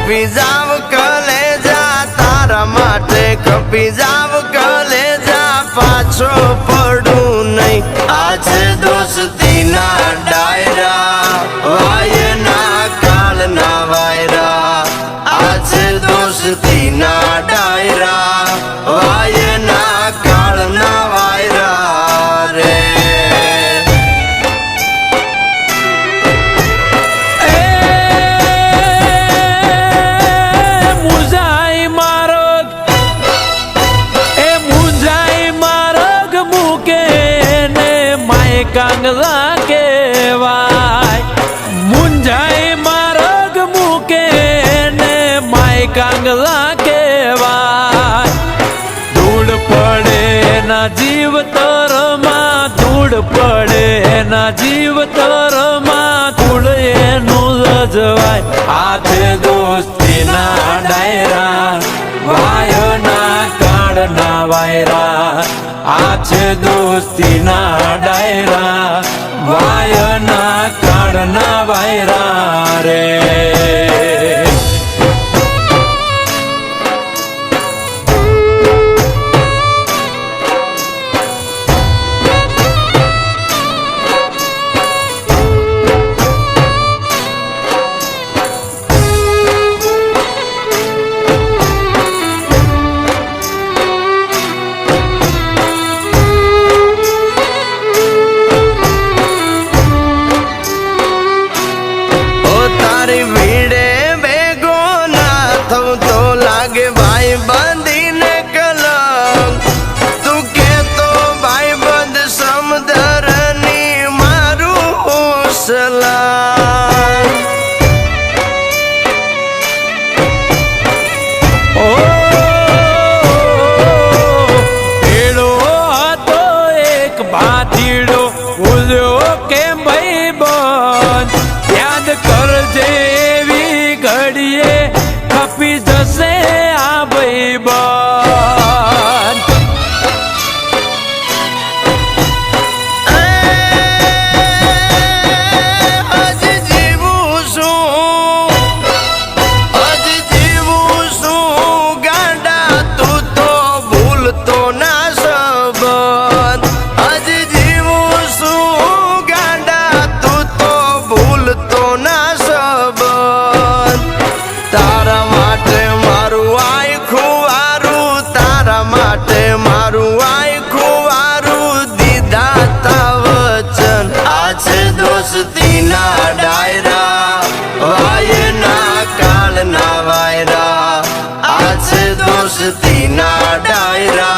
કપી જાવ કલેજા તારા માટે કપી જાવ કલેજા પાછો પડું નહીં આજે દોસ્તીના ડાયરા વાયના કાળના વાયરા આજે દોસ્તીના ડાયરા વાયના કાળના વાયરા રે કાંગલા કેવાય મુંજાઈ માર્ગ મૂકે ને માય કાંગલા કેવાય ધૂળ પડે ના જીવ તરમાં ધૂળ પડે ના જીવ તરમાં ધૂળ એનું લજવાય હાથે દોસ્તીના ડાયરા વાયના કાળના વાયરા આછે દોસ્તીના ડાયરા વાયના કાળના વાયરા રે ખપી જશે આ ભાઈબંધ હજી જીવું છું ગાંડા તું તો ભૂલતો ના સંબંધ હજી જીવું છું ગાંડા તું તો ભૂલતો ના સંબંધ તારા માટે મારું આય ખુવારું તારા માટે મારું આય ખુવારું દીધા તા વચન આજે દોસ્તીના ડાયરા વાયના કાળના વાયરા આજે દોસ્તીના ડાયરા